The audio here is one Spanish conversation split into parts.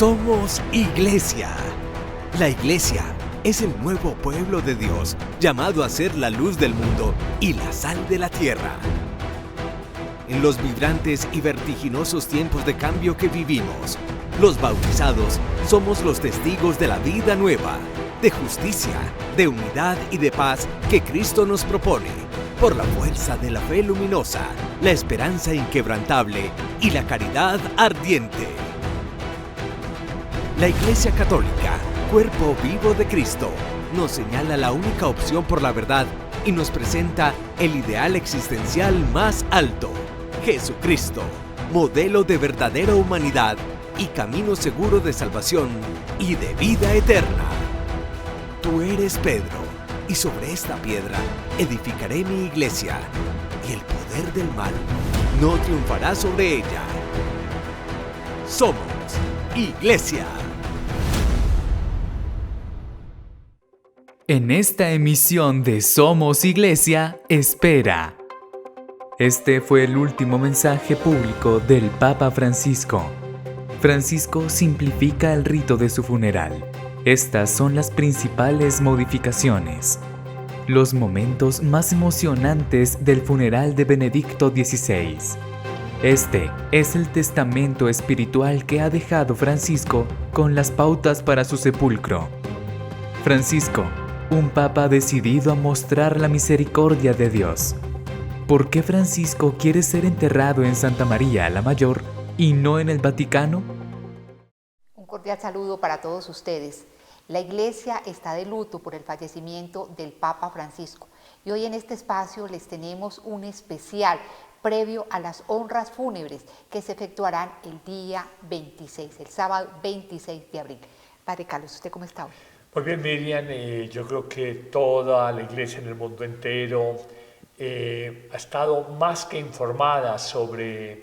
Somos Iglesia. La Iglesia es el nuevo pueblo de Dios, llamado a ser la luz del mundo y la sal de la tierra. En los vibrantes y vertiginosos tiempos de cambio que vivimos, los bautizados somos los testigos de la vida nueva, de justicia, de unidad y de paz que Cristo nos propone, por la fuerza de la fe luminosa, la esperanza inquebrantable y la caridad ardiente. La Iglesia Católica, cuerpo vivo de Cristo, nos señala la única opción por la verdad y nos presenta el ideal existencial más alto: Jesucristo, modelo de verdadera humanidad y camino seguro de salvación y de vida eterna. Tú eres Pedro, y sobre esta piedra edificaré mi iglesia, y el poder del mal no triunfará sobre ella. Somos Iglesia. En esta emisión de Somos Iglesia, espera. Este fue el último mensaje público del Papa Francisco. Francisco simplifica el rito de su funeral. Estas son las principales modificaciones. Los momentos más emocionantes del funeral de Benedicto XVI. Este es el testamento espiritual que ha dejado Francisco con las pautas para su sepulcro. Francisco, un papa decidido a mostrar la misericordia de Dios. ¿Por qué Francisco quiere ser enterrado en Santa María la Mayor y no en el Vaticano? Un cordial saludo para todos ustedes. La Iglesia está de luto por el fallecimiento del Papa Francisco y hoy en este espacio les tenemos un especial previo a las honras fúnebres que se efectuarán el día 26, el sábado 26 de abril. Padre Carlos, ¿usted cómo está hoy? Muy bien, Miriam, yo creo que toda la Iglesia en el mundo entero ha estado más que informada sobre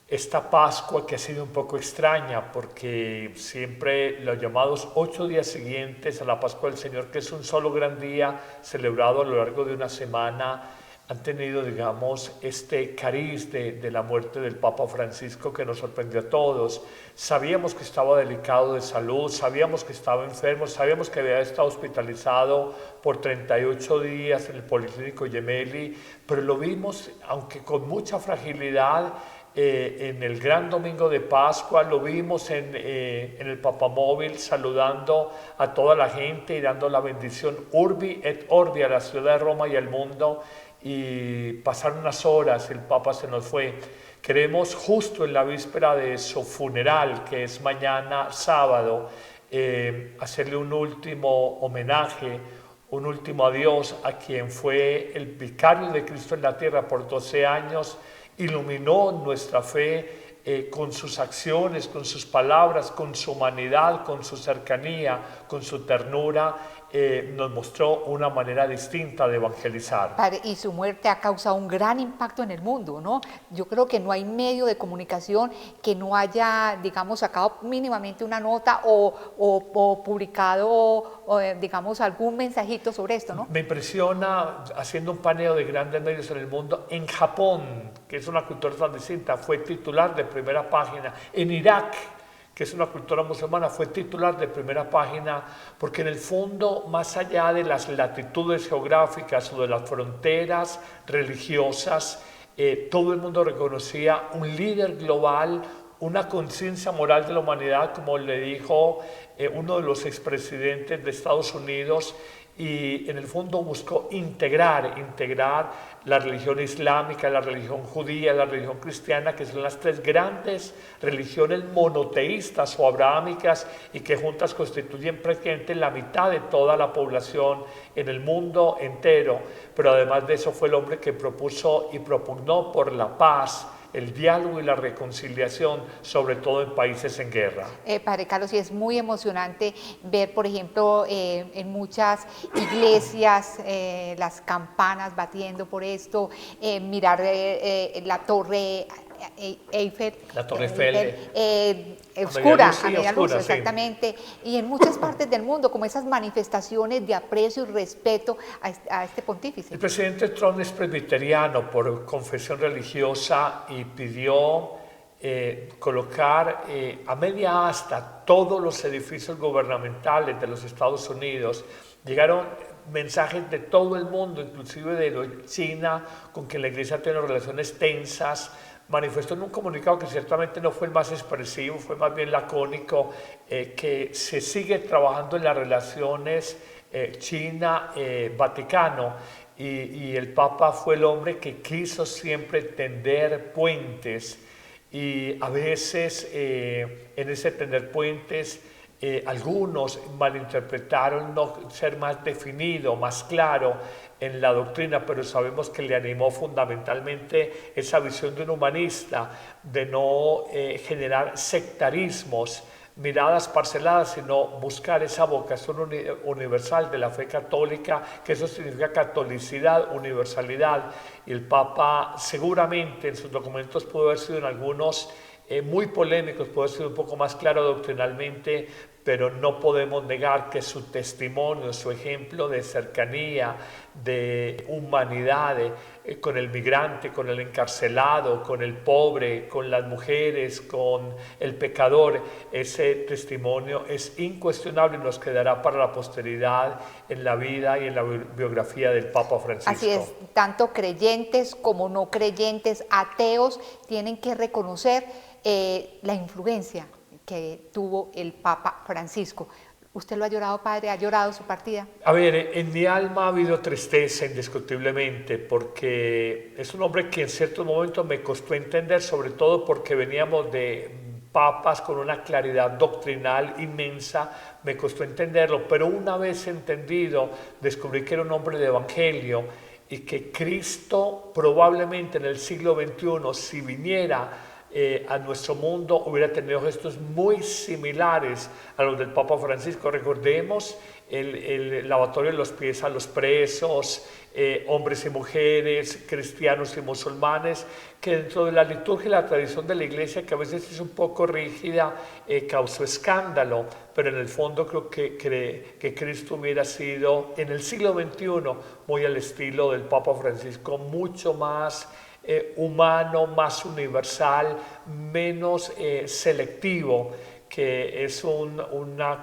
esta Pascua, que ha sido un poco extraña porque siempre los llamados 8 días siguientes a la Pascua del Señor, que es un solo gran día celebrado a lo largo de una semana, han tenido, digamos, este cariz de la muerte del Papa Francisco que nos sorprendió a todos. Sabíamos que estaba delicado de salud, sabíamos que estaba enfermo, sabíamos que había estado hospitalizado por 38 días en el Policlínico Gemelli, pero lo vimos, aunque con mucha fragilidad, en el gran domingo de Pascua, lo vimos en el Papamóvil saludando a toda la gente y dando la bendición Urbi et Orbi a la ciudad de Roma y al mundo. Y pasaron unas horas, el Papa se nos fue. Queremos justo en la víspera de su funeral, que es mañana sábado, hacerle un último homenaje, un último adiós a quien fue el vicario de Cristo en la tierra por 12 años, iluminó nuestra fe con sus acciones, con sus palabras, con su humanidad, con su cercanía, con su ternura. Nos mostró una manera distinta de evangelizar. Padre, y su muerte ha causado un gran impacto en el mundo, ¿no? Yo creo que no hay medio de comunicación que no haya, digamos, sacado mínimamente una nota o publicado, digamos, algún mensajito sobre esto, ¿no? Me impresiona, haciendo un paneo de grandes medios en el mundo, en Japón, que es una cultura tan distinta, fue titular de primera página. En Irak, que es una cultura musulmana, fue titular de primera página, porque en el fondo, más allá de las latitudes geográficas o de las fronteras religiosas, todo el mundo reconocía un líder global, una conciencia moral de la humanidad, como le dijo uno de los expresidentes de Estados Unidos, y en el fondo buscó integrar la religión islámica, la religión judía, la religión cristiana, que son las tres grandes religiones monoteístas o abrahámicas y que juntas constituyen prácticamente la mitad de toda la población en el mundo entero. Pero además de eso fue el hombre que propuso y propugnó por la paz, el diálogo y la reconciliación, sobre todo en países en guerra. Padre Carlos, y es muy emocionante ver, por ejemplo, en muchas iglesias las campanas batiendo por esto, mirar la torre Eiffel, la Torre Eiffel, oscura, a media luz, sí. exactamente, y en muchas partes del mundo, como esas manifestaciones de aprecio y respeto a este pontífice. El presidente Trump es presbiteriano por confesión religiosa y pidió colocar a media asta todos los edificios gubernamentales de los Estados Unidos. Llegaron mensajes de todo el mundo, inclusive de China, con quien la Iglesia tiene relaciones tensas. Manifestó en un comunicado que ciertamente no fue el más expresivo, fue más bien lacónico, que se sigue trabajando en las relaciones China-Vaticano, y el Papa fue el hombre que quiso siempre tender puentes, y a veces en ese tender puentes algunos malinterpretaron no ser más definido, más claro en la doctrina, pero sabemos que le animó fundamentalmente esa visión de un humanista, de no generar sectarismos, miradas parceladas, sino buscar esa vocación universal de la fe católica, que eso significa catolicidad, universalidad. Y el Papa seguramente en sus documentos pudo haber sido en algunos muy polémicos, puede ser un poco más claro doctrinalmente, pero no podemos negar que su testimonio, su ejemplo de cercanía, de humanidad con el migrante, con el encarcelado, con el pobre, con las mujeres, con el pecador, ese testimonio es incuestionable y nos quedará para la posteridad en la vida y en la biografía del Papa Francisco. Así es, tanto creyentes como no creyentes, ateos, tienen que reconocer la influencia que tuvo el Papa Francisco. ¿Usted lo ha llorado, padre? ¿Ha llorado su partida? A ver, en mi alma ha habido tristeza indiscutiblemente, porque es un hombre que en ciertos momentos me costó entender, sobre todo porque veníamos de papas con una claridad doctrinal inmensa, me costó entenderlo, pero una vez entendido, descubrí que era un hombre de evangelio y que Cristo probablemente en el siglo XXI, si viniera a nuestro mundo, hubiera tenido gestos muy similares a los del Papa Francisco. Recordemos el lavatorio de los pies a los presos, hombres y mujeres, cristianos y musulmanes, que dentro de la liturgia y la tradición de la Iglesia, que a veces es un poco rígida, causó escándalo, pero en el fondo creo que Cristo hubiera sido en el siglo XXI muy al estilo del Papa Francisco, mucho más humano, más universal, menos selectivo, que es un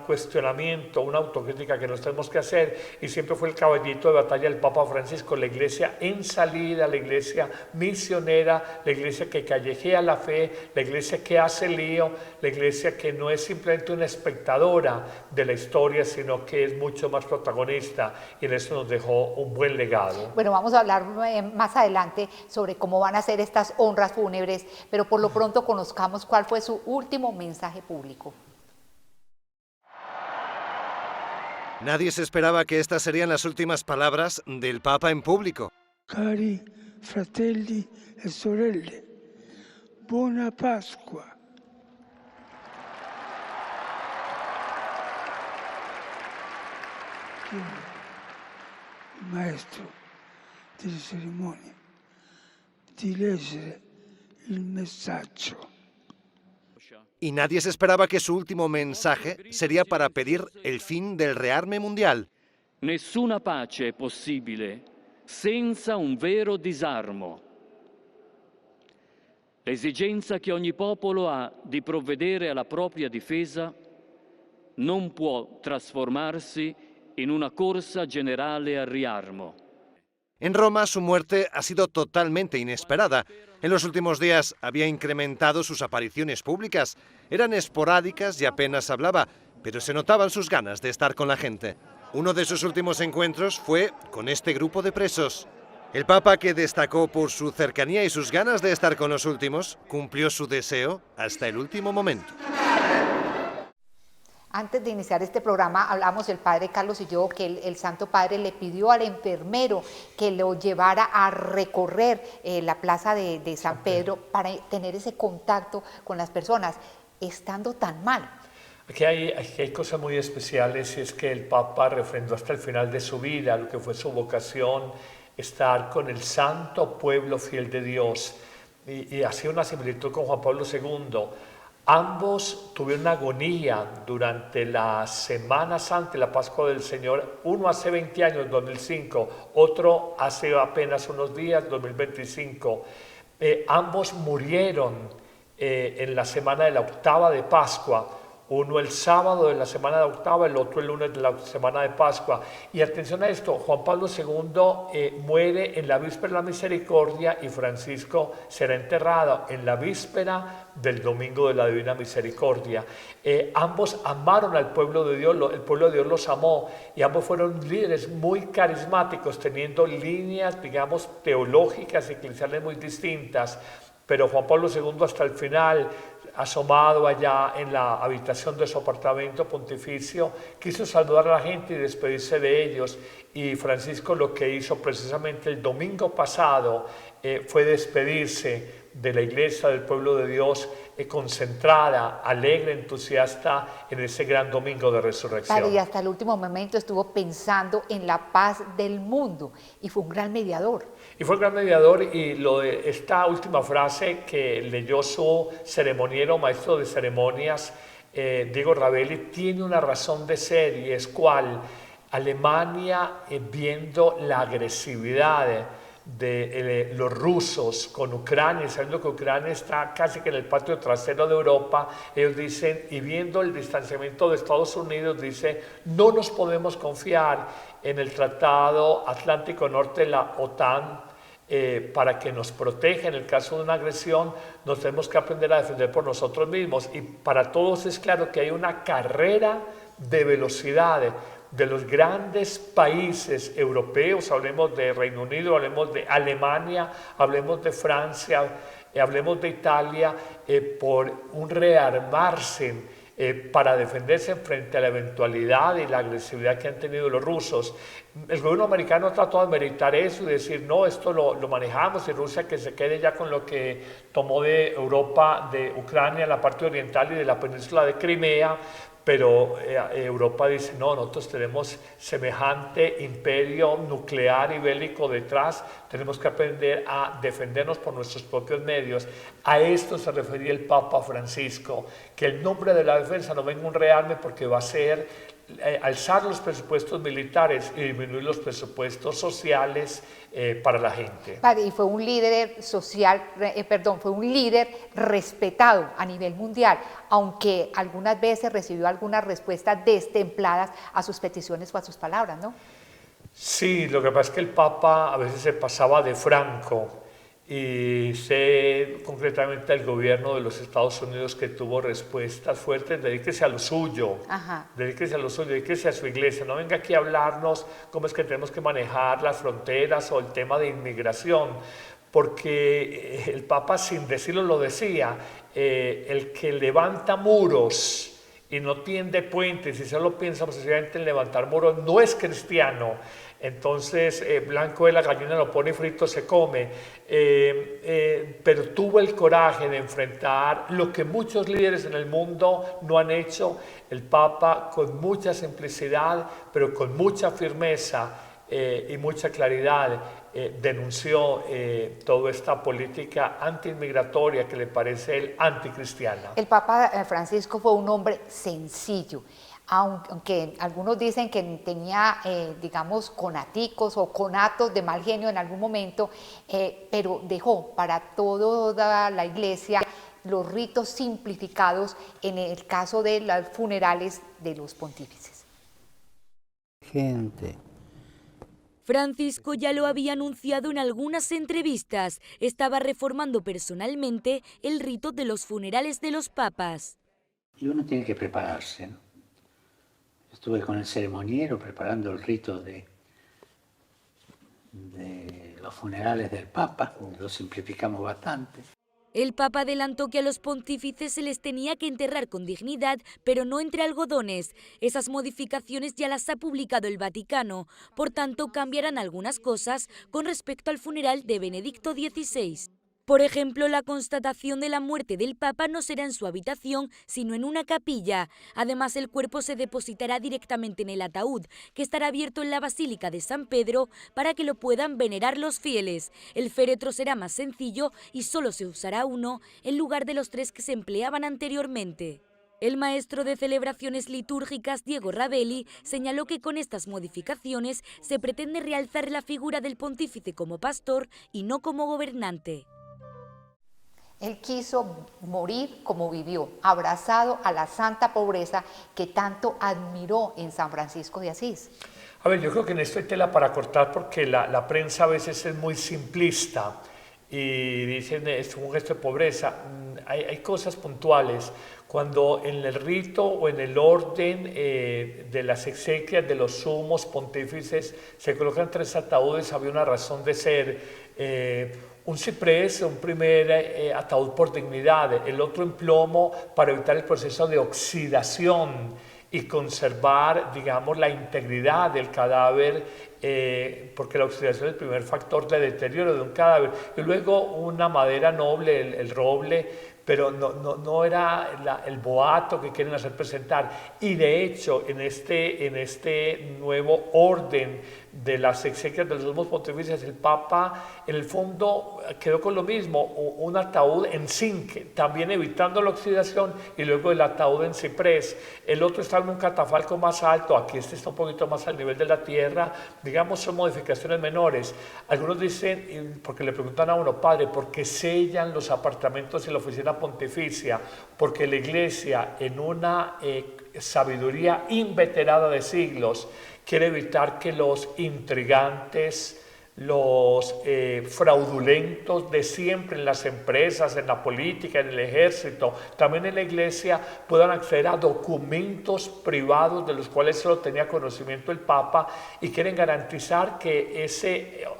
cuestionamiento, una autocrítica que nos tenemos que hacer, y siempre fue el caballito de batalla del Papa Francisco, la Iglesia en salida, la Iglesia misionera, la Iglesia que callejea la fe, la Iglesia que hace lío, la Iglesia que no es simplemente una espectadora de la historia, sino que es mucho más protagonista, y en eso nos dejó un buen legado. Bueno, vamos a hablar más adelante sobre cómo van a ser estas honras fúnebres, pero por lo pronto conozcamos cuál fue su último mensaje público. Nadie se esperaba que estas serían las últimas palabras del Papa en público. Cari fratelli e sorelle, buona Pasqua. Il maestro delle cerimonie di leggere il messaggio. Y nadie se esperaba que su último mensaje sería para pedir el fin del rearme mundial. Nessuna pace è possibile senza un vero disarmo. L'esigenza che ogni popolo ha di provvedere alla propria difesa non può trasformarsi in una corsa generale al riarmo. En Roma, su muerte ha sido totalmente inesperada. En los últimos días había incrementado sus apariciones públicas. Eran esporádicas y apenas hablaba, pero se notaban sus ganas de estar con la gente. Uno de sus últimos encuentros fue con este grupo de presos. El Papa, que destacó por su cercanía y sus ganas de estar con los últimos, cumplió su deseo hasta el último momento. Antes de iniciar este programa hablamos el padre Carlos y yo que el Santo Padre le pidió al enfermero que lo llevara a recorrer la plaza de San Pedro para tener ese contacto con las personas, estando tan mal. Aquí hay cosas muy especiales, y es que el Papa refrendó hasta el final de su vida lo que fue su vocación, estar con el santo pueblo fiel de Dios, y hacía una similitud con Juan Pablo II. Ambos tuvieron agonía durante la Semana Santa y la Pascua del Señor, uno hace 20 años, 2005, otro hace apenas unos días, 2025. Ambos murieron en la semana de la octava de Pascua. Uno el sábado de la semana de octava, el otro el lunes de la semana de Pascua. Y atención a esto, Juan Pablo II muere en la víspera de la misericordia y Francisco será enterrado en la víspera del domingo de la Divina Misericordia. Ambos amaron al pueblo de Dios, el pueblo de Dios los amó, y ambos fueron líderes muy carismáticos, teniendo líneas, digamos, teológicas y eclesiales muy distintas. Pero Juan Pablo II hasta el final, asomado allá en la habitación de su apartamento pontificio, quiso saludar a la gente y despedirse de ellos. Y Francisco lo que hizo precisamente el domingo pasado fue despedirse de la iglesia, del pueblo de Dios, concentrada, alegre, entusiasta en ese gran domingo de resurrección. Padre, y hasta el último momento estuvo pensando en la paz del mundo y fue un gran mediador. Y fue un gran mediador, y lo de esta última frase que leyó su ceremoniero, maestro de ceremonias, Diego Ravelli, tiene una razón de ser, y es cuál: Alemania, viendo la agresividad de los rusos con Ucrania, sabiendo que Ucrania está casi que en el patio trasero de Europa, ellos dicen, y viendo el distanciamiento de Estados Unidos, dice, no nos podemos confiar en el Tratado Atlántico Norte de la OTAN para que nos proteja en el caso de una agresión. Nos tenemos que aprender a defender por nosotros mismos. Y para todos es claro que hay una carrera de velocidad de los grandes países europeos, hablemos de Reino Unido, hablemos de Alemania, hablemos de Francia, hablemos de Italia, por un rearmarse para defenderse frente a la eventualidad y la agresividad que han tenido los rusos. El gobierno americano trató de meditar eso y decir, no, esto lo manejamos, y Rusia que se quede ya con lo que tomó de Europa, de Ucrania, la parte oriental y de la península de Crimea. Pero Europa dice, no, nosotros tenemos semejante imperio nuclear y bélico detrás, tenemos que aprender a defendernos por nuestros propios medios. A esto se refería el Papa Francisco, que el nombre de la defensa no venga un rearme, porque va a ser alzar los presupuestos militares y disminuir los presupuestos sociales para la gente. Padre, y fue un líder social, fue un líder respetado a nivel mundial, aunque algunas veces recibió algunas respuestas destempladas a sus peticiones o a sus palabras, ¿no? Sí, lo que pasa es que el Papa a veces se pasaba de franco, y sé concretamente el gobierno de los Estados Unidos que tuvo respuestas fuertes: dedíquese a lo suyo, dedíquese a lo suyo, dedíquese a su iglesia, no venga aquí a hablarnos cómo es que tenemos que manejar las fronteras o el tema de inmigración, porque el Papa, sin decirlo, lo decía, el que levanta muros y no tiende puentes y solo piensa precisamente en levantar muros no es cristiano. Entonces, blanco de la gallina lo pone y frito se come. Pero tuvo el coraje de enfrentar lo que muchos líderes en el mundo no han hecho. El Papa, con mucha simplicidad, pero con mucha firmeza y mucha claridad, denunció toda esta política antiinmigratoria que le parece él anticristiana. El Papa Francisco fue un hombre sencillo, aunque algunos dicen que tenía, digamos, conaticos o conatos de mal genio en algún momento, pero dejó para toda la iglesia los ritos simplificados en el caso de los funerales de los pontífices. Francisco ya lo había anunciado en algunas entrevistas, estaba reformando personalmente el rito de los funerales de los papas. Y uno tiene que prepararse, ¿no? Estuve con el ceremoniero preparando el rito de los funerales del Papa, lo simplificamos bastante. El Papa adelantó que a los pontífices se les tenía que enterrar con dignidad, pero no entre algodones. Esas modificaciones ya las ha publicado el Vaticano, por tanto cambiarán algunas cosas con respecto al funeral de Benedicto XVI. Por ejemplo, la constatación de la muerte del Papa no será en su habitación, sino en una capilla. Además, el cuerpo se depositará directamente en el ataúd, que estará abierto en la Basílica de San Pedro para que lo puedan venerar los fieles. El féretro será más sencillo y solo se usará uno en lugar de los 3 que se empleaban anteriormente. El maestro de celebraciones litúrgicas, Diego Ravelli, señaló que con estas modificaciones se pretende realzar la figura del pontífice como pastor y no como gobernante. Él quiso morir como vivió, abrazado a la santa pobreza que tanto admiró en San Francisco de Asís. A ver, yo creo que en esto hay tela para cortar porque la prensa a veces es muy simplista y dicen es un gesto de pobreza. Hay cosas puntuales. Cuando en el rito o en el orden de las exequias de los sumos pontífices se colocan 3 ataúdes, había una razón de ser. Un ciprés, un primer ataúd por dignidad, el otro en plomo para evitar el proceso de oxidación y conservar, digamos, la integridad del cadáver, porque la oxidación es el primer factor de deterioro de un cadáver. Y luego una madera noble, el roble, pero no era el boato que quieren hacer presentar. Y de hecho, en este nuevo orden de las exequias de los sumos pontífices, el Papa en el fondo quedó con lo mismo, un ataúd en zinc, también evitando la oxidación, y luego el ataúd en ciprés. El otro está en un catafalco más alto, aquí este está un poquito más al nivel de la tierra, digamos, son modificaciones menores. Algunos dicen, porque le preguntan a uno, padre, ¿por qué sellan los apartamentos y la oficina pontificia? Porque la Iglesia, en una sabiduría inveterada de siglos, quiere evitar que los intrigantes, los fraudulentos de siempre en las empresas, en la política, en el ejército, también en la Iglesia, puedan acceder a documentos privados de los cuales solo tenía conocimiento el Papa, y quieren garantizar que esa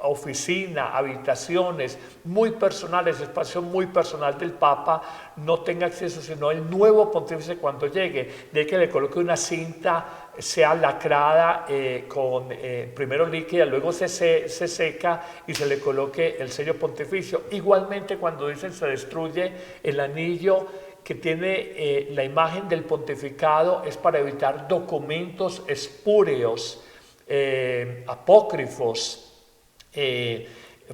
oficina, habitaciones muy personales, espacio muy personal del Papa, no tenga acceso sino el nuevo pontífice cuando llegue, de que le coloque una cinta, sea lacrada con primero líquida, luego se seca y se le coloque el sello pontificio. Igualmente, cuando dicen se destruye el anillo que tiene la imagen del pontificado, es para evitar documentos espúreos, apócrifos,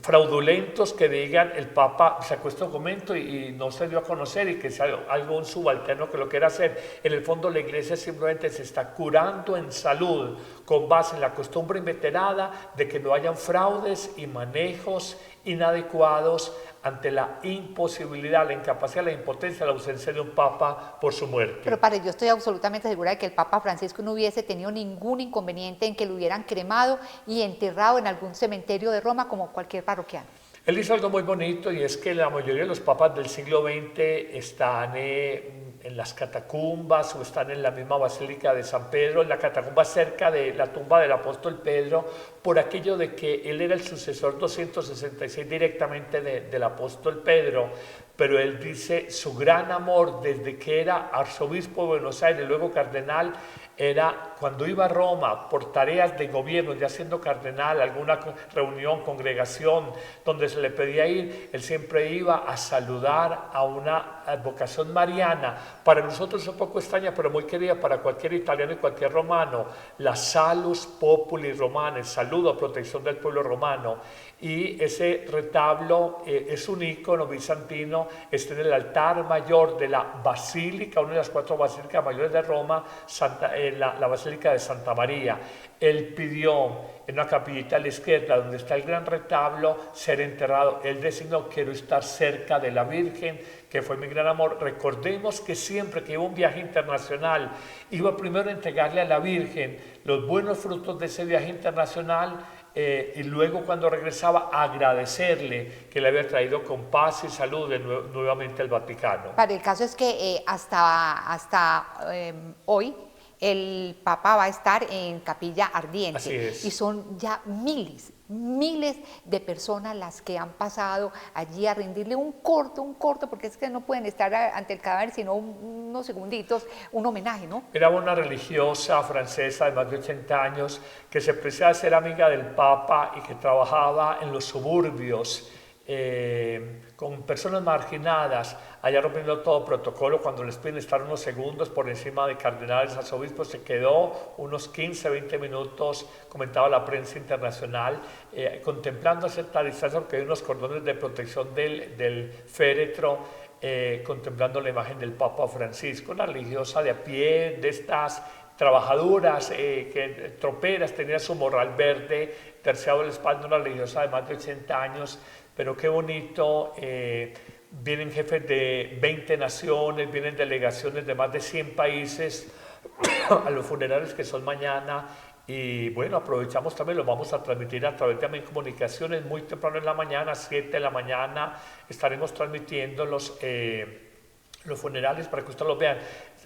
fraudulentos, que digan el Papa sacó este documento y no se dio a conocer, y que sea algún subalterno que lo quiera hacer. En el fondo la Iglesia simplemente se está curando en salud con base en la costumbre inveterada de que no hayan fraudes y manejos inadecuados ante la imposibilidad, la incapacidad, la impotencia, la ausencia de un Papa por su muerte. Pero padre, yo estoy absolutamente segura de que el Papa Francisco no hubiese tenido ningún inconveniente en que lo hubieran cremado y enterrado en algún cementerio de Roma como cualquier parroquiano. Él hizo algo muy bonito, y es que la mayoría de los papas del siglo XX están en las catacumbas o están en la misma Basílica de San Pedro, en la catacumba cerca de la tumba del apóstol Pedro, por aquello de que él era el sucesor 266 directamente del apóstol Pedro. Pero él dice su gran amor desde que era arzobispo de Buenos Aires, luego cardenal, era cuando iba a Roma por tareas de gobierno, ya siendo cardenal, alguna reunión, congregación, donde se le pedía ir, él siempre iba a saludar a una advocación mariana. Para nosotros es un poco extraña, pero muy querida para cualquier italiano y cualquier romano, la Salus Populi Romana, el saludo a protección del pueblo romano. Y ese retablo es un ícono bizantino, está en el altar mayor de la basílica, una de las 4 basílicas mayores de Roma, la Basílica de Santa María. Él pidió en una capillita a la izquierda, donde está el gran retablo, ser enterrado. Él designó, quiero estar cerca de la Virgen, que fue mi gran amor. Recordemos que siempre que iba a un viaje internacional, iba primero a entregarle a la Virgen los buenos frutos de ese viaje internacional, y luego cuando regresaba agradecerle que le había traído con paz y salud nuevamente al Vaticano. Para el caso es que hasta hoy el Papa va a estar en Capilla Ardiente. Así es. Y son ya miles de personas las que han pasado allí a rendirle un corto, porque es que no pueden estar ante el cadáver sino unos segunditos, un homenaje, ¿no? Era una religiosa francesa de más de 80 años que se preciaba ser amiga del Papa y que trabajaba en los suburbios con personas marginadas, allá rompiendo todo protocolo. Cuando les piden estar unos segundos por encima de cardenales, arzobispos, se quedó unos 15, 20 minutos, comentaba la prensa internacional, contemplando a cierta distancia, porque hay unos cordones de protección del féretro, contemplando la imagen del Papa Francisco, una religiosa de a pie, de estas trabajadoras, troperas, tenía su morral verde, terciado de la espalda, una religiosa de más de 80 años, pero qué bonito vienen jefes de 20 naciones, vienen delegaciones de más de 100 países a los funerales que son mañana. Y bueno, aprovechamos también, lo vamos a transmitir a través de Amén Comunicaciones muy temprano en la mañana, 7 de la mañana, estaremos transmitiendo los funerales para que ustedes los vean.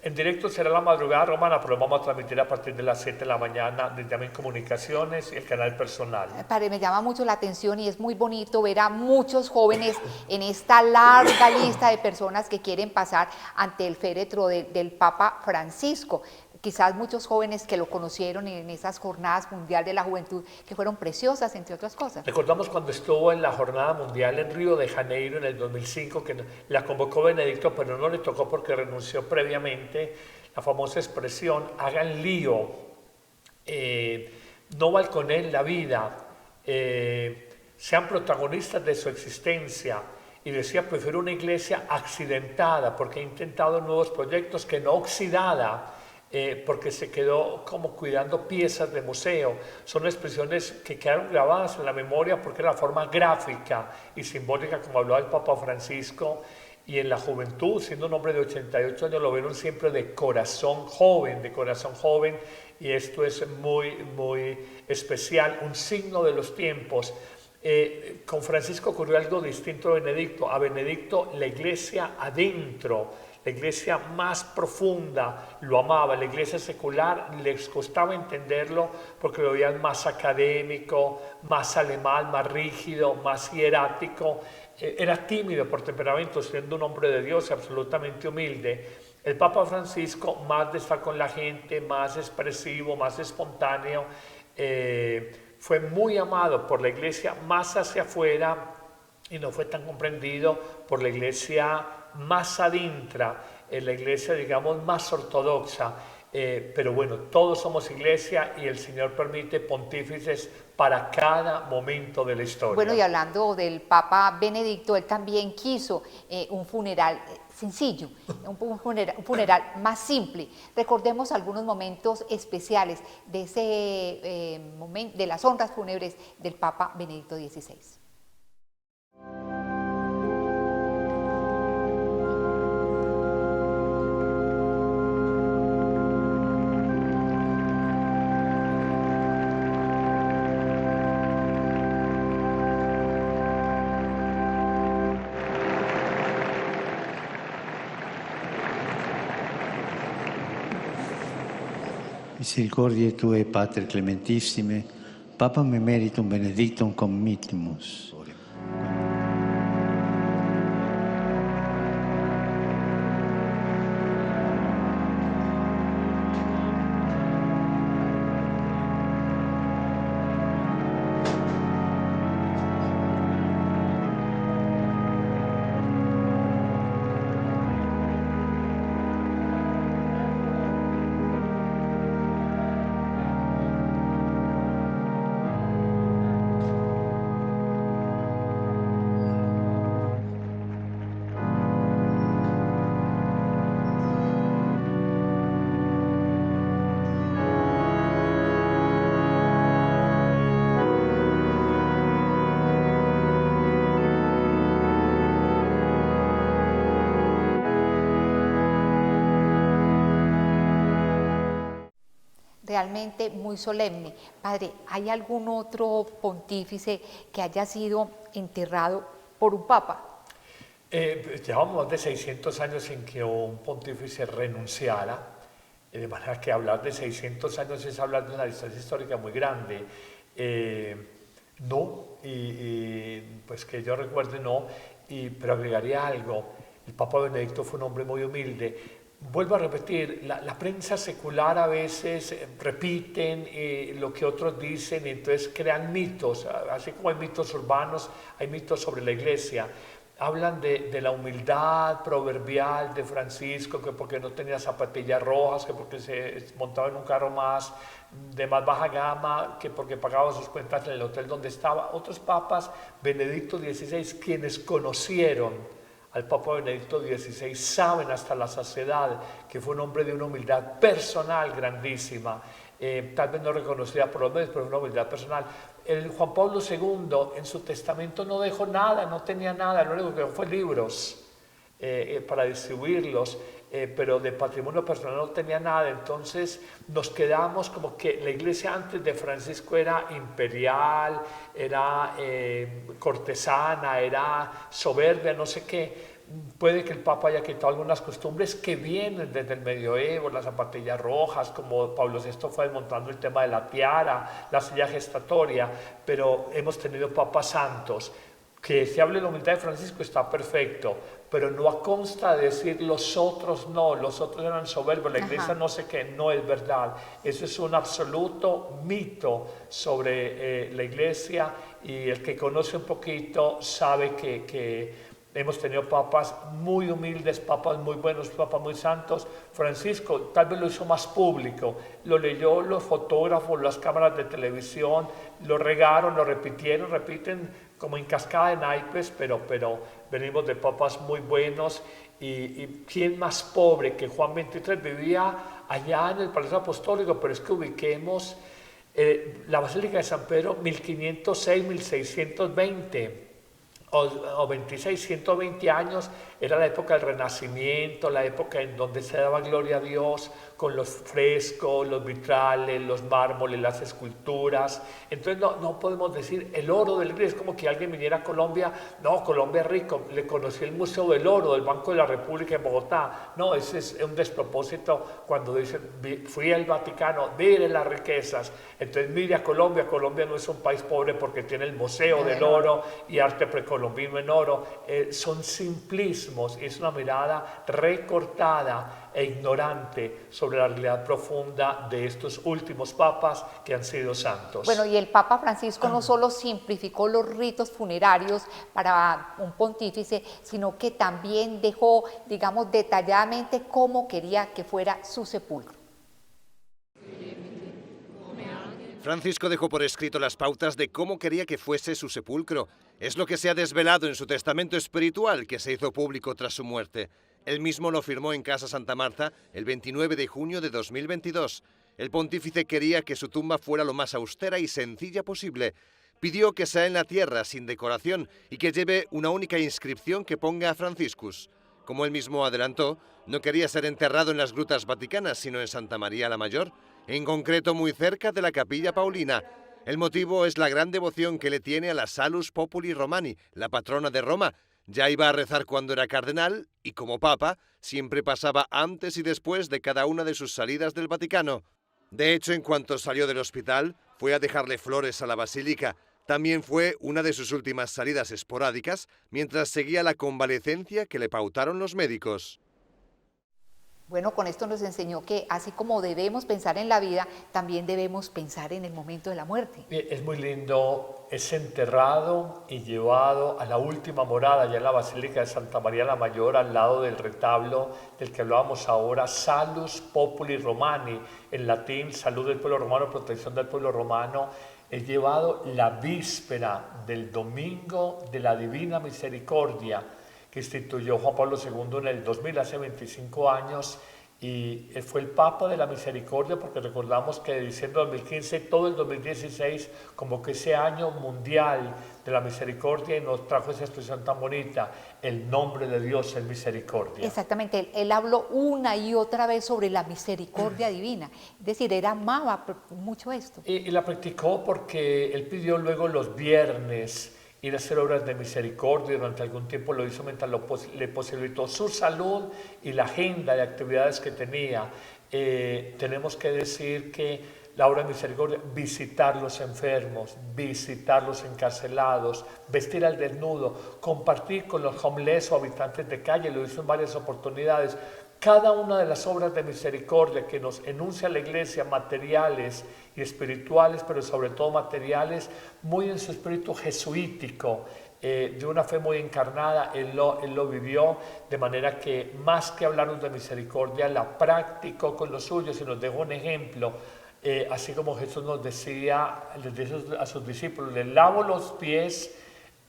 En directo será la madrugada romana, pero lo vamos a transmitir a partir de las 7 de la mañana desde Amén Comunicaciones y el canal personal. Padre, me llama mucho la atención y es muy bonito ver a muchos jóvenes en esta larga lista de personas que quieren pasar ante el féretro del Papa Francisco. Quizás muchos jóvenes que lo conocieron en esas jornadas mundial de la juventud que fueron preciosas, entre otras cosas. Recordamos cuando estuvo en la jornada mundial en Río de Janeiro en el 2005, que la convocó Benedicto, pero no le tocó porque renunció previamente, la famosa expresión, hagan lío, no balconeen la vida, sean protagonistas de su existencia. Y decía, prefiero una iglesia accidentada, porque he intentado nuevos proyectos que no oxidada, porque se quedó como cuidando piezas de museo. Son expresiones que quedaron grabadas en la memoria porque es la forma gráfica y simbólica como hablaba el Papa Francisco. Y en la juventud, siendo un hombre de 88 años, lo vieron siempre de corazón joven, y esto es muy, muy especial, un signo de los tiempos. Con Francisco ocurrió algo distinto a Benedicto. A Benedicto la iglesia adentro, la iglesia más profunda lo amaba, la iglesia secular les costaba entenderlo porque lo veían más académico, más alemán, más rígido, más hierático. Era tímido por temperamento, siendo un hombre de Dios absolutamente humilde. El Papa Francisco más de estar con la gente, más expresivo, más espontáneo, fue muy amado por la iglesia más hacia afuera y no fue tan comprendido por la iglesia más adentra, la iglesia, digamos, más ortodoxa. Pero bueno, todos somos iglesia y el Señor permite pontífices para cada momento de la historia. Bueno, y hablando del Papa Benedicto, él también quiso un funeral sencillo, un funeral más simple. Recordemos algunos momentos especiales de ese momento, de las honras fúnebres del Papa Benedicto XVI. Misericordiae Tue, Pater Clementissime, Papam Emeritum Benedictum committimus. Realmente muy solemne. Padre, ¿hay algún otro pontífice que haya sido enterrado por un papa? Llevamos más de 600 años en que un pontífice renunciara, de manera que hablar de 600 años es hablar de una distancia histórica muy grande. No, pues que yo recuerde no, pero agregaría algo. El Papa Benedicto fue un hombre muy humilde. Vuelvo a repetir, la prensa secular a veces repiten lo que otros dicen y entonces crean mitos, así como hay mitos urbanos, hay mitos sobre la iglesia. Hablan de la humildad proverbial de Francisco, que porque no tenía zapatillas rojas, que porque se montaba en un carro de más baja gama, que porque pagaba sus cuentas en el hotel donde estaba. Otros papas, Benedicto XVI, quienes conocieron al Papa Benedicto XVI, saben hasta la saciedad que fue un hombre de una humildad personal grandísima. Tal vez no reconocida por los medios, pero una humildad personal. El Juan Pablo II en su testamento no dejó nada, no tenía nada, lo único que dejó fue libros para distribuirlos, pero de patrimonio personal no tenía nada. Entonces nos quedamos como que la iglesia antes de Francisco era imperial, era cortesana, era soberbia, no sé qué. Puede que el Papa haya quitado algunas costumbres que vienen desde el medioevo, las zapatillas rojas, como Pablo VI fue desmontando el tema de la tiara, la silla gestatoria, pero hemos tenido papas santos. Que se hable de la humildad de Francisco está perfecto, pero no a consta de decir los otros no, los otros eran soberbios, la iglesia no sé qué, no es verdad. Eso es un absoluto mito sobre la iglesia, y el que conoce un poquito sabe que hemos tenido papas muy humildes, papas muy buenos, papas muy santos. Francisco tal vez lo hizo más público, lo leyó los fotógrafos, las cámaras de televisión, lo regaron, lo repitieron, repiten como en cascada de naipes, pero venimos de papas muy buenos. Y quién más pobre que Juan XXIII vivía allá en el Palacio Apostólico, pero es que ubiquemos la Basílica de San Pedro 1506-1620. O 26, 120 años, era la época del Renacimiento, la época en donde se daba gloria a Dios con los frescos, los vitrales, los mármoles, las esculturas. Entonces no podemos decir el oro del Gris, es como que alguien viniera a Colombia, no, Colombia es rico, le conocí el Museo del Oro del Banco de la República en Bogotá. No, ese es un despropósito cuando dicen, fui al Vaticano, mire las riquezas. Entonces mire a Colombia, Colombia no es un país pobre porque tiene el Museo del Oro y arte precolombino en oro. Son simplismos, y es una mirada recortada e ignorante sobre la realidad profunda de estos últimos papas que han sido santos. Bueno, y el Papa Francisco no solo simplificó los ritos funerarios para un pontífice, sino que también dejó, digamos, detalladamente cómo quería que fuera su sepulcro. Francisco dejó por escrito las pautas de cómo quería que fuese su sepulcro. Es lo que se ha desvelado en su testamento espiritual, que se hizo público tras su muerte. Él mismo lo firmó en Casa Santa Marta el 29 de junio de 2022. El pontífice quería que su tumba fuera lo más austera y sencilla posible. Pidió que sea en la tierra, sin decoración, y que lleve una única inscripción que ponga Franciscus. Como él mismo adelantó, no quería ser enterrado en las grutas vaticanas, sino en Santa María la Mayor, en concreto muy cerca de la Capilla Paulina. El motivo es la gran devoción que le tiene a la Salus Populi Romani, la patrona de Roma. Ya iba a rezar cuando era cardenal y como papa siempre pasaba antes y después de cada una de sus salidas del Vaticano. De hecho, en cuanto salió del hospital, fue a dejarle flores a la basílica. También fue una de sus últimas salidas esporádicas mientras seguía la convalecencia que le pautaron los médicos. Bueno, con esto nos enseñó que así como debemos pensar en la vida, también debemos pensar en el momento de la muerte. Es muy lindo, es enterrado y llevado a la última morada, ya en la Basílica de Santa María la Mayor, al lado del retablo del que hablábamos ahora, Salus Populi Romani, en latín, salud del pueblo romano, protección del pueblo romano. Es llevado la víspera del Domingo de la Divina Misericordia, que instituyó Juan Pablo II en el 2000, hace 25 años, y él fue el Papa de la Misericordia, porque recordamos que de diciembre de 2015, todo el 2016, como que ese año mundial de la misericordia, y nos trajo esa expresión tan bonita, el nombre de Dios es misericordia. Exactamente, él habló una y otra vez sobre la misericordia divina, es decir, él amaba mucho esto. Y la practicó porque él pidió luego los viernes ir a hacer obras de misericordia. Durante algún tiempo lo hizo mientras le posibilitó su salud y la agenda de actividades que tenía. Tenemos que decir que la obra de misericordia, visitar los enfermos, visitar los encarcelados, vestir al desnudo, compartir con los homeless o habitantes de calle, lo hizo en varias oportunidades. Cada una de las obras de misericordia que nos enuncia la Iglesia, materiales y espirituales, pero sobre todo materiales, muy en su espíritu jesuítico, de una fe muy encarnada, él lo vivió, de manera que más que hablarnos de misericordia, la practicó con los suyos y nos dejó un ejemplo. Así como Jesús nos decía, les dice a sus discípulos, les lavo los pies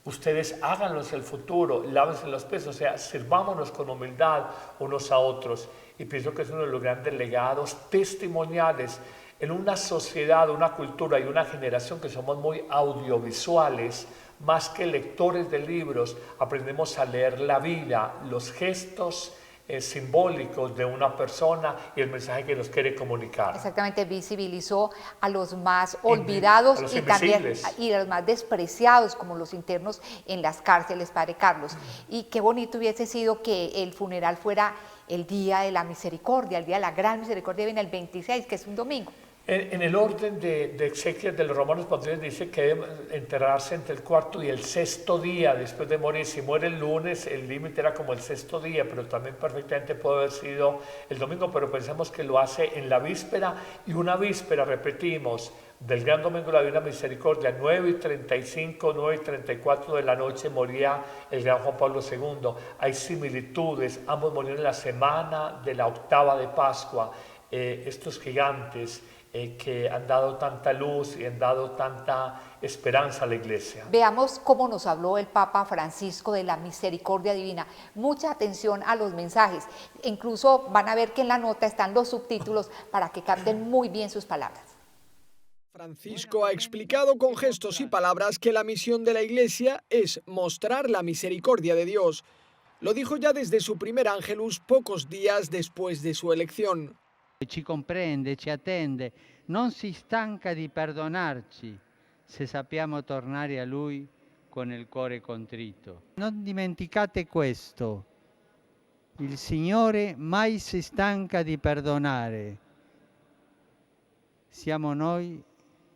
ustedes háganlo hacia el futuro, lávense los pies, o sea, sirvámonos con humildad unos a otros. Y pienso que es uno de los grandes legados testimoniales en una sociedad, una cultura y una generación que somos muy audiovisuales, más que lectores de libros, aprendemos a leer la vida, los gestos simbólicos de una persona y el mensaje que nos quiere comunicar. Exactamente, visibilizó a los más olvidados y también a los más despreciados, como los internos en las cárceles, Padre Carlos. Y qué bonito hubiese sido que el funeral fuera el Día de la Misericordia, el Día de la Gran Misericordia, viene el 26, que es un domingo. En el orden de exequias de los romanos pontífices dice que debe enterrarse entre el cuarto y el sexto día después de morir. Si muere el lunes, el límite era como el sexto día, pero también perfectamente puede haber sido el domingo, pero pensamos que lo hace en la víspera, y una víspera, repetimos, del Gran Domingo de la Divina Misericordia, 9:35, 9:34 de la noche moría el Gran Juan Pablo II. Hay similitudes, ambos murieron en la semana de la octava de Pascua. Estos gigantes que han dado tanta luz y han dado tanta esperanza a la Iglesia. Veamos cómo nos habló el Papa Francisco de la misericordia divina. Mucha atención a los mensajes. Incluso van a ver que en la nota están los subtítulos para que capten muy bien sus palabras. Francisco ha explicado con gestos y palabras que la misión de la Iglesia es mostrar la misericordia de Dios. Lo dijo ya desde su primer Ángelus pocos días después de su elección. Ci comprende, ci attende, non si stanca di perdonarci se sappiamo tornare a Lui con il cuore contrito. Non dimenticate questo, il Signore mai si stanca di perdonare. Siamo noi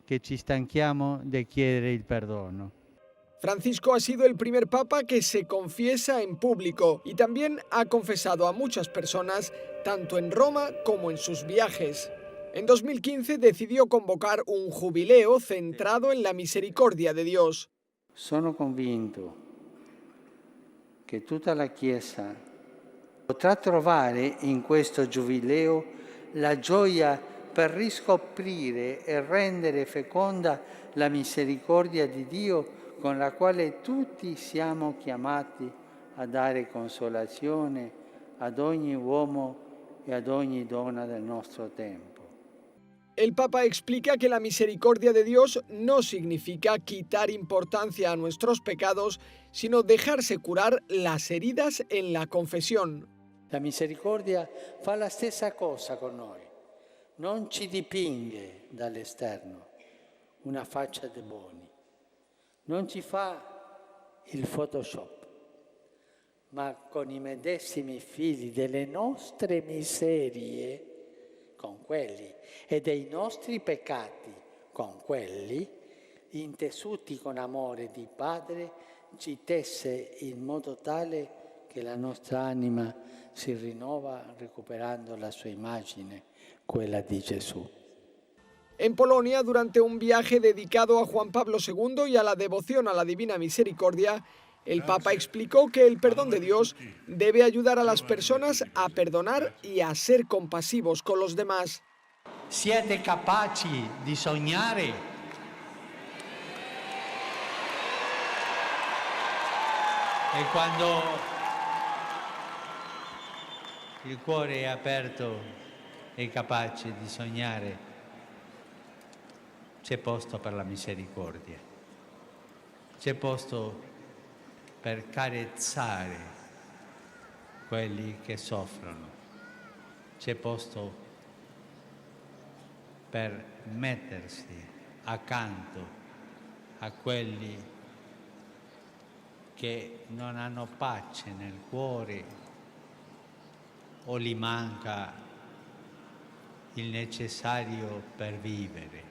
che ci stanchiamo di chiedere il perdono. Francisco ha sido el primer papa que se confiesa en público y también ha confesado a muchas personas, tanto en Roma como en sus viajes. En 2015 decidió convocar un jubileo centrado en la misericordia de Dios. Sono convinto che tutta la Chiesa potrà trovare in questo giubileo la gioia per riscoprire e rendere feconda la misericordia di Dio con la quale tutti siamo chiamati a dare consolazione ad ogni uomo e ad ogni donna del nostro tempo. El Papa explica que la misericordia de Dios no significa quitar importancia a nuestros pecados, sino dejarse curar las heridas en la confesión. La misericordia fa la stessa cosa con noi, non ci dipinge dall'esterno una faccia de buoni. Non ci fa il Photoshop, ma con i medesimi fili delle nostre miserie, con quelli, e dei nostri peccati, con quelli, intessuti con amore di Padre, ci tesse in modo tale che la nostra anima si rinnova recuperando la sua immagine, quella di Gesù. En Polonia, durante un viaje dedicado a Juan Pablo II y a la devoción a la Divina Misericordia, el Papa explicó que el perdón de Dios debe ayudar a las personas a perdonar y a ser compasivos con los demás. Siete capaci di sognare? E quando il cuore è aperto e capace di sognare, c'è posto per la misericordia, c'è posto per carezzare quelli che soffrono, c'è posto per mettersi accanto a quelli che non hanno pace nel cuore o gli manca il necessario per vivere.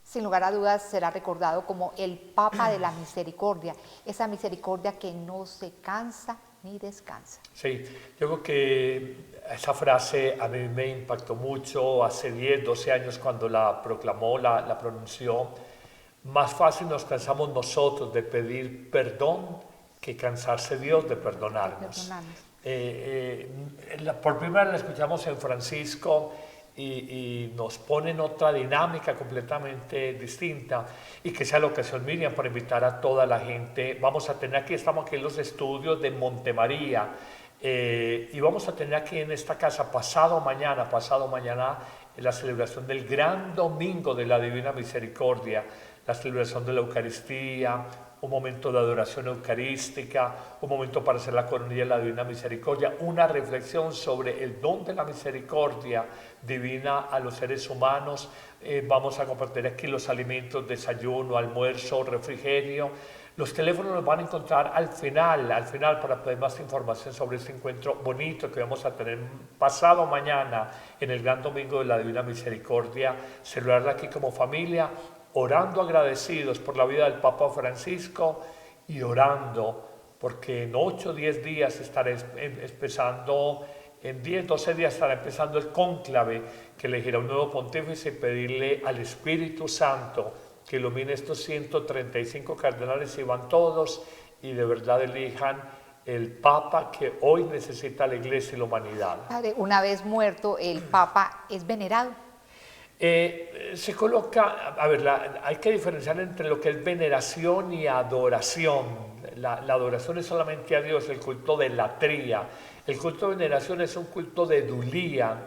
Sin lugar a dudas será recordado como el Papa de la Misericordia, esa misericordia que no se cansa ni descansa. Sí, yo creo que esa frase a mí me impactó mucho hace 10, 12 años cuando la proclamó, la pronunció. Más fácil nos cansamos nosotros de pedir perdón que cansarse Dios de perdonarnos. Por primera vez la escuchamos en Francisco y nos pone en otra dinámica completamente distinta, y que sea la ocasión, Miriam, para invitar a toda la gente. Vamos a tener aquí, estamos aquí en los estudios de Montemaría, y vamos a tener aquí en esta casa pasado mañana, en la celebración del gran domingo de la Divina Misericordia, la celebración de la Eucaristía, un momento de adoración eucarística, un momento para hacer la coronilla de la Divina Misericordia, una reflexión sobre el don de la misericordia divina a los seres humanos. Vamos a compartir aquí los alimentos, desayuno, almuerzo, refrigerio. Los teléfonos los van a encontrar al final para pedir más información sobre este encuentro bonito que vamos a tener pasado mañana en el gran domingo de la Divina Misericordia. Celebrarla aquí como familia, orando agradecidos por la vida del Papa Francisco y orando porque en 8 o 10 días estará empezando, en 10, 12 días estará empezando el cónclave que elegirá un nuevo pontífice y pedirle al Espíritu Santo que ilumine estos 135 cardenales y van todos y de verdad elijan el Papa que hoy necesita la Iglesia y la humanidad. Padre, una vez muerto, ¿el Papa es venerado? Se coloca, a ver, hay que diferenciar entre lo que es veneración y adoración. La adoración es solamente a Dios, el culto de latría. El culto de veneración es un culto de dulía.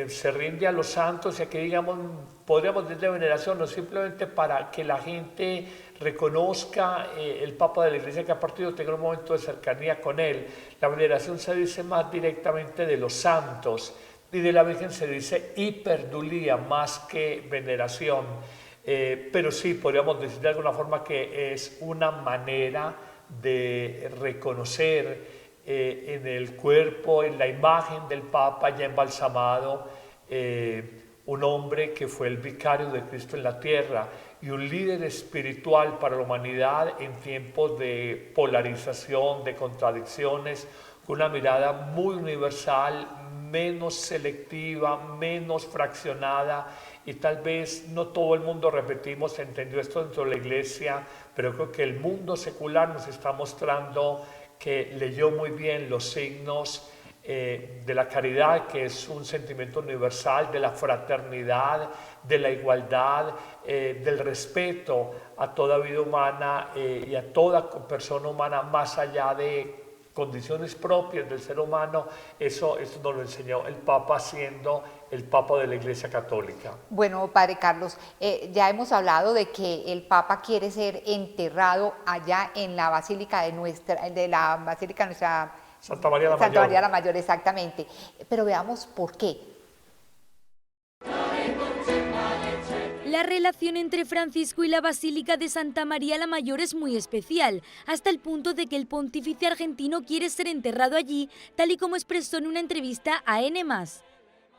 Se rinde a los santos, y aquí digamos, podríamos decir de veneración, no simplemente para que la gente reconozca el Papa de la Iglesia que ha partido, tenga un momento de cercanía con él. La veneración se dice más directamente de los santos, y de la Virgen se dice hiperdulía más que veneración, pero sí podríamos decir de alguna forma que es una manera de reconocer en el cuerpo, en la imagen del Papa ya embalsamado, un hombre que fue el vicario de Cristo en la tierra y un líder espiritual para la humanidad en tiempos de polarización, de contradicciones, con una mirada muy universal, menos selectiva, menos fraccionada, y tal vez no todo el mundo, repetimos, entendió esto dentro de la Iglesia, pero creo que el mundo secular nos está mostrando que leyó muy bien los signos de la caridad, que es un sentimiento universal, de la fraternidad, de la igualdad, del respeto a toda vida humana y a toda persona humana más allá de condiciones propias del ser humano. Eso nos lo enseñó el Papa siendo el Papa de la Iglesia Católica. Bueno, Padre Carlos, ya hemos hablado de que el Papa quiere ser enterrado allá en la Basílica de la Basílica nuestra Santa María la Mayor. Santa María la Mayor, exactamente. Pero veamos por qué. La relación entre Francisco y la Basílica de Santa María la Mayor es muy especial, hasta el punto de que el pontífice argentino quiere ser enterrado allí, tal y como expresó en una entrevista a N+.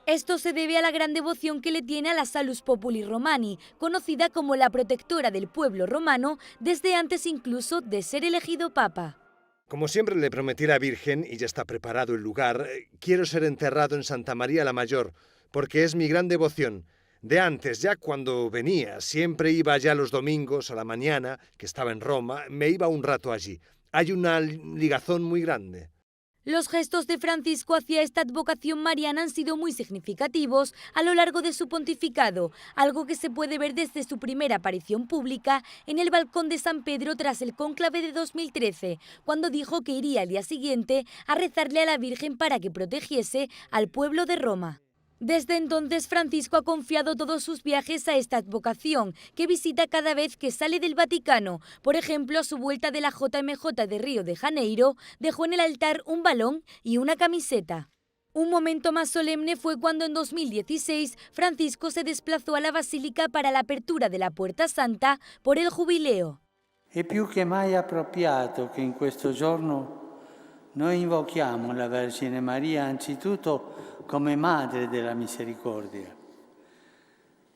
Esto se debe a la gran devoción que le tiene a la Salus Populi Romani, conocida como la protectora del pueblo romano, desde antes incluso de ser elegido papa. Como siempre le prometí a la Virgen, y ya está preparado el lugar, quiero ser enterrado en Santa María la Mayor, porque es mi gran devoción. De antes, ya cuando venía, siempre iba allá los domingos a la mañana, que estaba en Roma, me iba un rato allí. Hay una ligazón muy grande. Los gestos de Francisco hacia esta advocación mariana han sido muy significativos a lo largo de su pontificado, algo que se puede ver desde su primera aparición pública en el balcón de San Pedro tras el cónclave de 2013, cuando dijo que iría al día siguiente a rezarle a la Virgen para que protegiese al pueblo de Roma. Desde entonces, Francisco ha confiado todos sus viajes a esta advocación, que visita cada vez que sale del Vaticano. Por ejemplo, a su vuelta de la JMJ de Río de Janeiro, dejó en el altar un balón y una camiseta. Un momento más solemne fue cuando en 2016 Francisco se desplazó a la Basílica para la apertura de la Puerta Santa por el Jubileo. È più che mai appropriato che in questo giorno noi invochiamo la Vergine Maria anzitutto come Madre della Misericordia.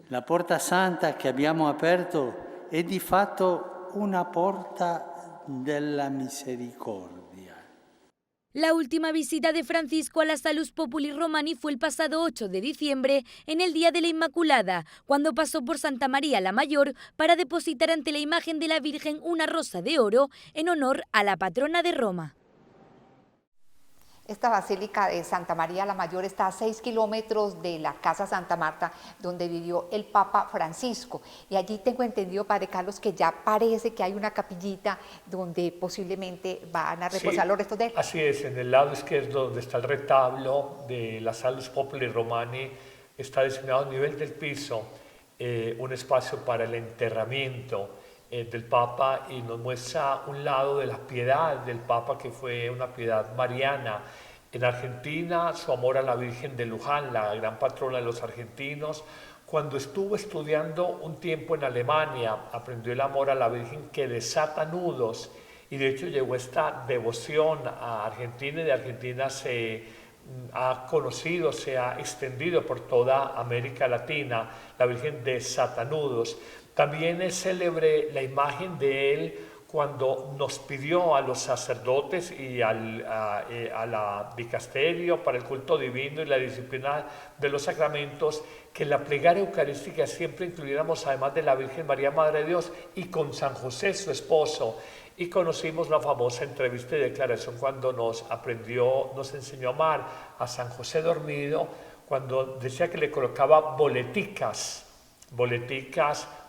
La Porta Santa che abbiamo aperto è di fatto una porta della misericordia. La última visita de Francisco a la Salus Populi Romani fue el pasado 8 de diciembre, en el Día de la Inmaculada, cuando pasó por Santa María la Mayor para depositar ante la imagen de la Virgen una rosa de oro en honor a la patrona de Roma. Esta Basílica de Santa María la Mayor está a 6 kilómetros de la Casa Santa Marta, donde vivió el Papa Francisco. Y allí tengo entendido, Padre Carlos, que ya parece que hay una capillita donde posiblemente van a reposar los restos de él. Así es, en el lado izquierdo, donde está el retablo de la Salus Populi Romani, está designado a nivel del piso un espacio para el enterramiento del Papa, y nos muestra un lado de la piedad del Papa, que fue una piedad mariana. En Argentina, su amor a la Virgen de Luján, la gran patrona de los argentinos. Cuando estuvo estudiando un tiempo en Alemania, aprendió el amor a la Virgen que desata nudos, y de hecho llegó esta devoción a Argentina, y de Argentina se ha conocido, se ha extendido por toda América Latina, la Virgen de Satanudos. También es célebre la imagen de él cuando nos pidió a los sacerdotes y a la dicasterio para el culto divino y la disciplina de los sacramentos, que en la plegaria eucarística siempre incluyéramos, además de la Virgen María, Madre de Dios, y con San José, su esposo. Y conocimos la famosa entrevista y declaración cuando nos enseñó a amar a San José dormido, cuando decía que le colocaba boleticas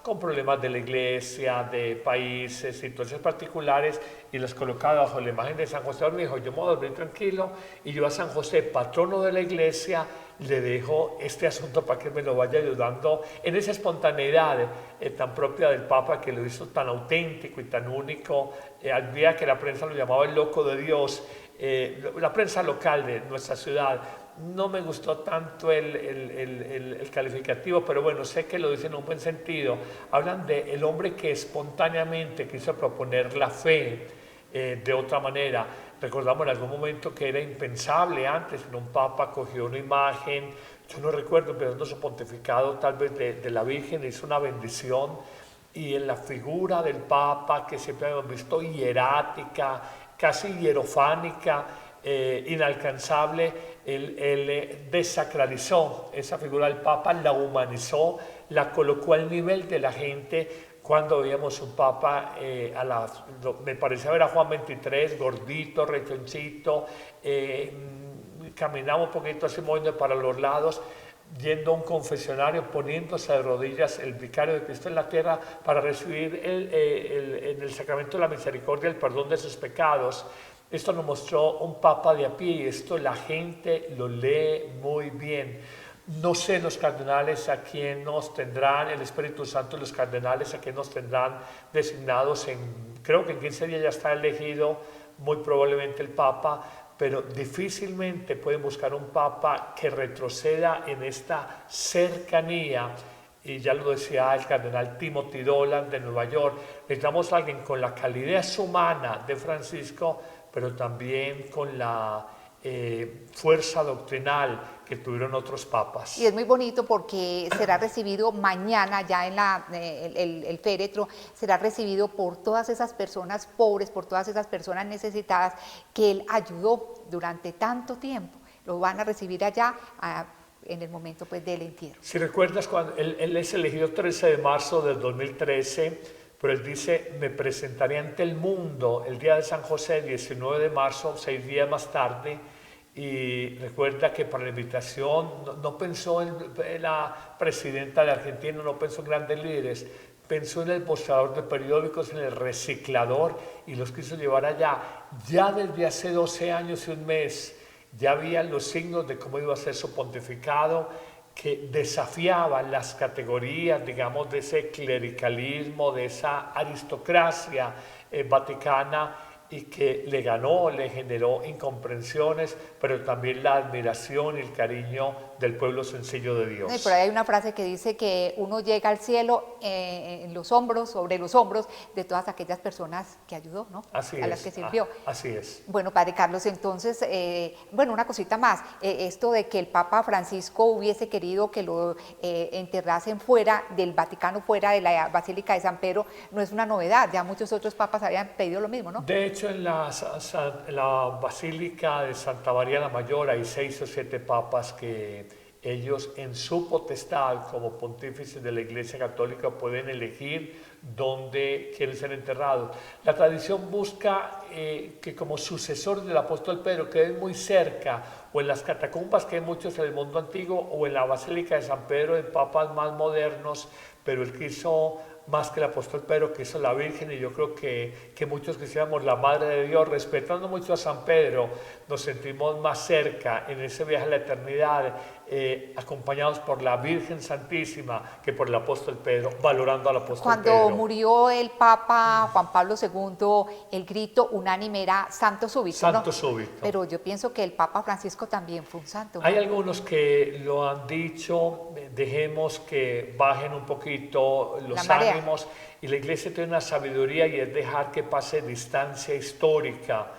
con problemas de la iglesia, de países, situaciones particulares, y las colocaba bajo la imagen de San José dormido. Yo me voy a dormir tranquilo, y yo a San José, patrono de la iglesia, le dejo este asunto para que me lo vaya ayudando en esa espontaneidad tan propia del Papa, que lo hizo tan auténtico y tan único. Al día que la prensa lo llamaba el loco de Dios, la prensa local de nuestra ciudad. No me gustó tanto el calificativo, pero bueno, sé que lo dicen en un buen sentido. Hablan de el hombre que espontáneamente quiso proponer la fe de otra manera. Recordamos en algún momento que era impensable antes en un papa cogió una imagen, yo no recuerdo, empezando su pontificado tal vez de la Virgen, hizo una bendición, y en la figura del papa, que siempre hemos visto hierática, casi hierofánica, inalcanzable, él desacralizó esa figura del Papa, la humanizó, la colocó al nivel de la gente. Cuando veíamos un Papa, me parecía ver a Juan XXIII, gordito, rechonchito, caminaba un poquito así, moviendo para los lados, yendo a un confesionario, poniéndose de rodillas el vicario de Cristo en la tierra para recibir en el sacramento de la misericordia el perdón de sus pecados. Esto nos mostró un Papa de a pie, y esto la gente lo lee muy bien. No sé los cardenales a quién nos tendrán, el Espíritu Santo y los cardenales a quién nos tendrán designados. Creo que en 15 días ya está elegido muy probablemente el Papa, pero difícilmente pueden buscar un Papa que retroceda en esta cercanía. Y ya lo decía el cardenal Timothy Dolan de Nueva York, necesitamos a alguien con la calidez humana de Francisco, pero también con la fuerza doctrinal que tuvieron otros papas. Y es muy bonito porque será recibido mañana ya en el féretro, será recibido por todas esas personas pobres, por todas esas personas necesitadas que él ayudó durante tanto tiempo. Lo van a recibir allá en el momento pues del entierro. Si recuerdas, cuando él es elegido 13 de marzo del 2013, pero él dice, me presentaré ante el mundo el día de San José, 19 de marzo, 6 días más tarde, y recuerda que para la invitación no pensó en la presidenta de Argentina, no pensó en grandes líderes, pensó en el mostrador de periódicos, en el reciclador, y los quiso llevar allá. Ya desde hace 12 años y un mes, ya habían los signos de cómo iba a ser su pontificado, que desafiaba las categorías, digamos, de ese clericalismo, de esa aristocracia vaticana, y que le ganó, le generó incomprensiones, pero también la admiración y el cariño del pueblo sencillo de Dios. Por ahí hay una frase que dice que uno llega al cielo en los hombros, sobre los hombros de todas aquellas personas que ayudó, ¿no? Así a las que sirvió. Así es. Bueno, Padre Carlos, entonces, bueno, una cosita más, esto de que el Papa Francisco hubiese querido que lo enterrasen fuera del Vaticano, fuera de la Basílica de San Pedro, no es una novedad, ya muchos otros papas habían pedido lo mismo, ¿no? De hecho, en la Basílica de Santa María la Mayor hay 6 o 7 papas que ellos en su potestad como pontífices de la Iglesia Católica pueden elegir dónde quieren ser enterrados. La tradición busca que como sucesor del apóstol Pedro quede muy cerca, o en las catacumbas, que hay muchos en el mundo antiguo, o en la Basílica de San Pedro, de papas más modernos, pero él quiso más que el apóstol Pedro, que hizo la Virgen, y yo creo que muchos quisiéramos la Madre de Dios. Respetando mucho a San Pedro, nos sentimos más cerca en ese viaje a la eternidad, acompañados por la Virgen Santísima, que por el apóstol Pedro, valorando al apóstol Pedro. Cuando murió el Papa Juan Pablo II, el grito unánime era Santo Súbito, Santo ¿no? Súbito. Pero yo pienso que el Papa Francisco también fue un santo, ¿no? Hay algunos que lo han dicho, dejemos que bajen un poquito los ánimos, y la Iglesia tiene una sabiduría, y es dejar que pase distancia histórica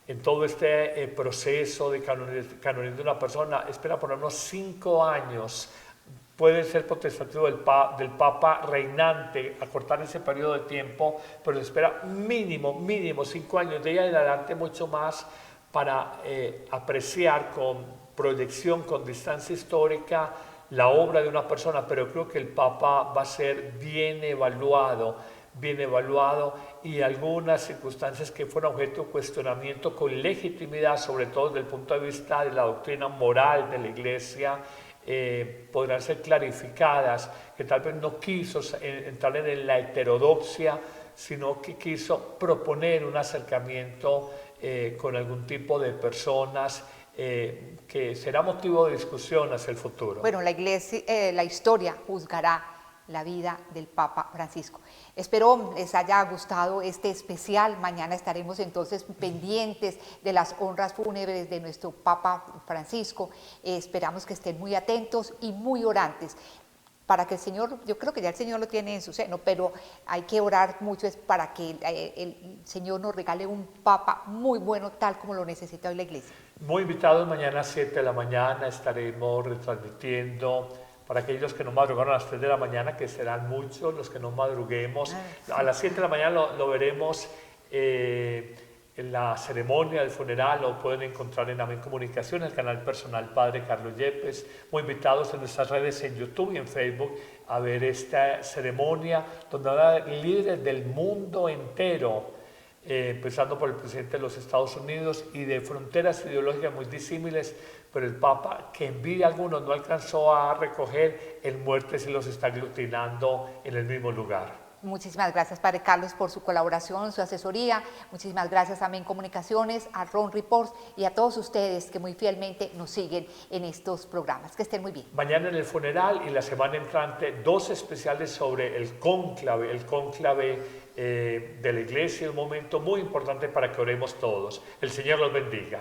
en todo este proceso de canonizar de una persona. Espera por lo menos 5 años, puede ser potestativo del Papa reinante, acortar ese periodo de tiempo, pero espera mínimo 5 años, de ahí en adelante mucho más, para apreciar con proyección, con distancia histórica, la obra de una persona. Pero creo que el Papa va a ser bien evaluado, y algunas circunstancias que fueron objeto de cuestionamiento con legitimidad, sobre todo desde el punto de vista de la doctrina moral de la Iglesia, podrán ser clarificadas, que tal vez no quiso entrar en la heterodoxia, sino que quiso proponer un acercamiento con algún tipo de personas que será motivo de discusión hacia el futuro. Bueno, la Iglesia, la historia juzgará la vida del Papa Francisco. Espero les haya gustado este especial. Mañana estaremos entonces pendientes de las honras fúnebres de nuestro Papa Francisco. Esperamos que estén muy atentos y muy orantes, para que el Señor, yo creo que ya el Señor lo tiene en su seno, pero hay que orar mucho es para que el Señor nos regale un Papa muy bueno, tal como lo necesita hoy la Iglesia. Muy invitados, mañana a 7 de la mañana estaremos retransmitiendo. Para aquellos que no madrugaron a las 3 de la mañana, que serán muchos los que no madruguemos, a las 7 de la mañana lo veremos en la ceremonia del funeral. Lo pueden encontrar en Amén Comunicación, el canal personal Padre Carlos Yepes. Muy invitados en nuestras redes en YouTube y en Facebook a ver esta ceremonia, donde habrá líderes del mundo entero, empezando por el presidente de los Estados Unidos, y de fronteras ideológicas muy disímiles, pero el Papa, que en vida algunos no alcanzó a recoger, en muerte se los está aglutinando en el mismo lugar. Muchísimas gracias, Padre Carlos, por su colaboración, su asesoría. Muchísimas gracias a Amén Comunicaciones, a Ron Reports y a todos ustedes que muy fielmente nos siguen en estos programas. Que estén muy bien. Mañana en el funeral y la semana entrante 2 especiales sobre el cónclave de la Iglesia, un momento muy importante para que oremos todos. El Señor los bendiga.